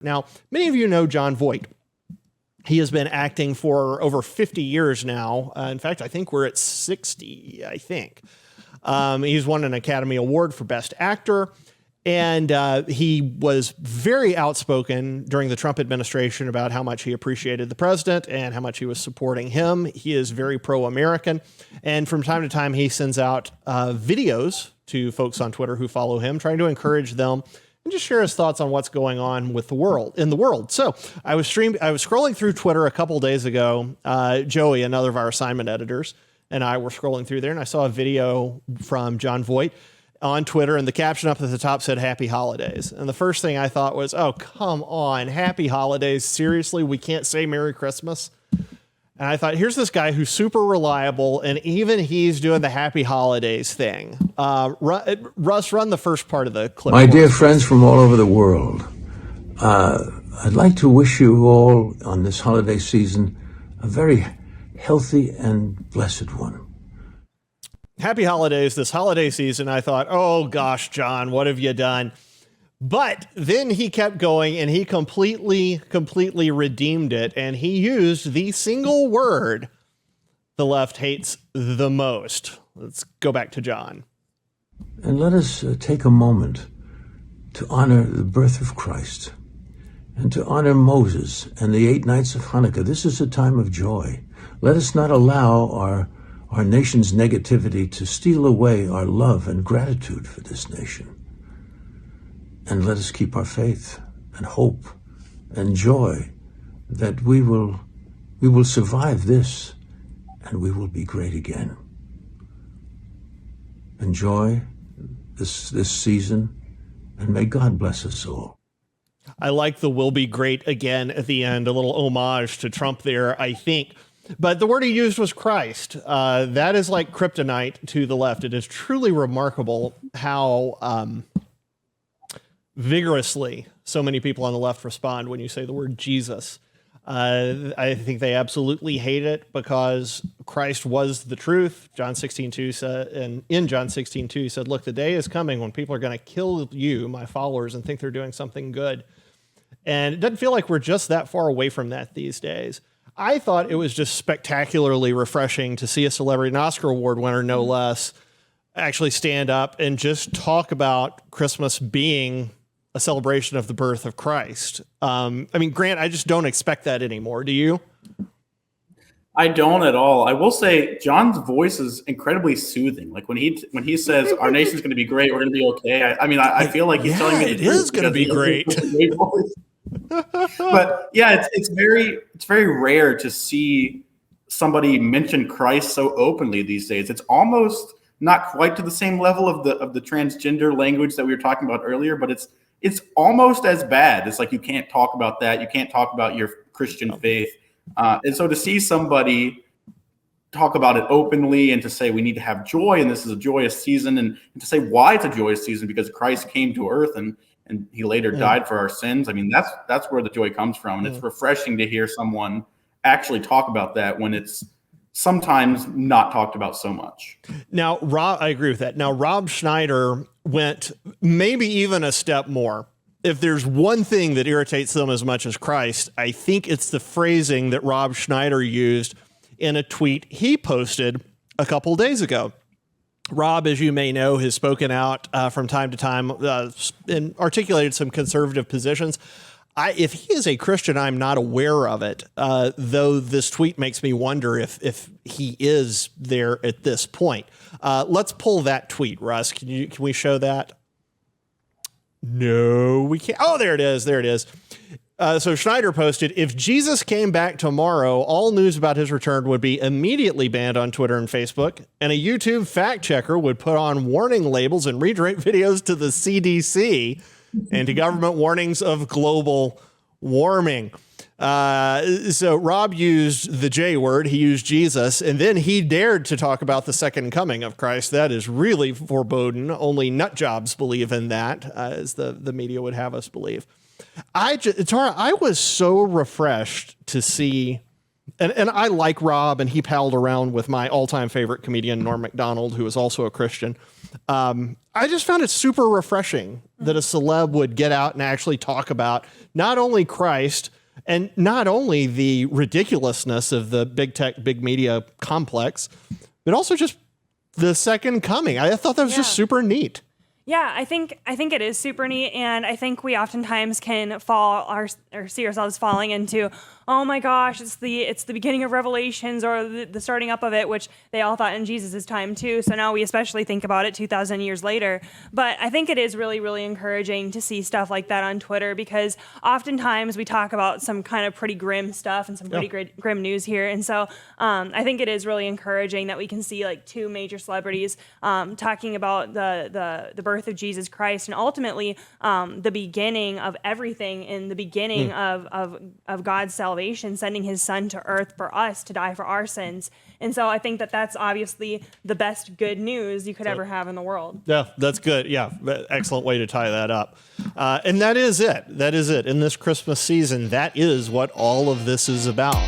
Now, many of you know Jon Voight. He has been acting for over 50 years now. In fact, I think we're at 60, I think. He's won an Academy Award for Best Actor. And he was very outspoken during the Trump administration about how much he appreciated the president and how much he was supporting him. He is very pro-American. And from time to time, he sends out videos to folks on Twitter who follow him, trying to encourage them and just share his thoughts on what's going on with the world, in the world. So I was scrolling through Twitter a couple days ago. Joey, another of our assignment editors, and I were scrolling through there, and I saw a video from Jon Voight on Twitter, and the caption up at the top said "Happy Holidays." And the first thing I thought was, oh, come on, Happy Holidays. Seriously, we can't say Merry Christmas? And I thought, here's this guy who's super reliable, and even he's doing the Happy Holidays thing. Russ, run the first part of the clip. My dear friends from all over the world, I'd like to wish you all on this holiday season a very healthy and blessed one. Happy holidays this holiday season. I thought, oh gosh, Jon, what have you done? But then he kept going and he completely redeemed it. And he used the single word the left hates the most. Let's go back to Jon. And let us take a moment to honor the birth of Christ and to honor Moses and the 8 nights of Hanukkah. This is a time of joy. Let us not allow our nation's negativity to steal away our love and gratitude for this nation. And let us keep our faith and hope and joy that we will survive this and we will be great again. Enjoy this season, and may God bless us all. I like the "will be great again" at the end, a little homage to Trump there, I think. But the word he used was Christ. That is like kryptonite to the left. It is truly remarkable how vigorously so many people on the left respond when you say the word Jesus. I think they absolutely hate it because Christ was the truth. John 16:2 said, and in John 16:2 he said, "Look, the day is coming when people are going to kill you, my followers, and think they're doing something good." And it doesn't feel like we're just that far away from that these days. I thought it was just spectacularly refreshing to see a celebrity, an Oscar Award winner, no less, actually stand up and just talk about Christmas being a celebration of the birth of Christ. I mean, Grant, I just don't expect that anymore. Do you? I don't at all. I will say Jon's voice is incredibly soothing. Like when he says our nation's going to be great, we're going to be okay. I feel like he's telling me it is going to be great. But yeah, it's very rare to see somebody mention Christ so openly these days. It's almost not quite to the same level of the transgender language that we were talking about earlier, but it's almost as bad. It's like you can't talk about that. You can't talk about your Christian faith. And so to see somebody talk about it openly and to say we need to have joy and this is a joyous season and to say why it's a joyous season because Christ came to earth and he later died for our sins. I mean, that's where the joy comes from. And it's refreshing to hear someone actually talk about that when it's sometimes not talked about so much. Now, I agree with that. Now, Rob Schneider went maybe even a step more. If there's one thing that irritates them as much as Christ, I think it's the phrasing that Rob Schneider used in a tweet he posted a couple days ago. Rob, as you may know, has spoken out from time to time and articulated some conservative positions. If he is a Christian, I'm not aware of it, though this tweet makes me wonder if he is there at this point. Let's pull that tweet, Russ. Can we show that? No, we can't. Oh, there it is. There it is. So Schneider posted, if Jesus came back tomorrow, all news about his return would be immediately banned on Twitter and Facebook, and a YouTube fact checker would put on warning labels and redirect videos to the CDC and to government warnings of global warming. So Rob used the J word. He used Jesus, and then he dared to talk about the second coming of Christ. That is really foreboding. Only nut jobs believe in that, as the media would have us believe. Tara, I was so refreshed to see And I like Rob, and he palled around with my all-time favorite comedian, Norm Macdonald, who is also a Christian. I just found it super refreshing that a celeb would get out and actually talk about not only Christ and not only the ridiculousness of the big tech, big media complex, but also just the second coming. I thought that was just super neat. Yeah, I think it is super neat, and I think we oftentimes can fall or see ourselves falling into, oh my gosh, it's the beginning of Revelations or the starting up of it, which they all thought in Jesus' time too. So now we especially think about it 2,000 years later. But I think it is really, really encouraging to see stuff like that on Twitter, because oftentimes we talk about some kind of pretty grim stuff and some pretty grim news here. And so I think it is really encouraging that we can see like two major celebrities talking about the birth of Jesus Christ, and ultimately the beginning of everything, in the beginning of God's salvation, sending his son to earth for us to die for our sins. And so I think that that's obviously the best good news you could ever have in the world. Yeah, that's good. Yeah, excellent way to tie that up. And that is it. That is it. In this Christmas season, that is what all of this is about.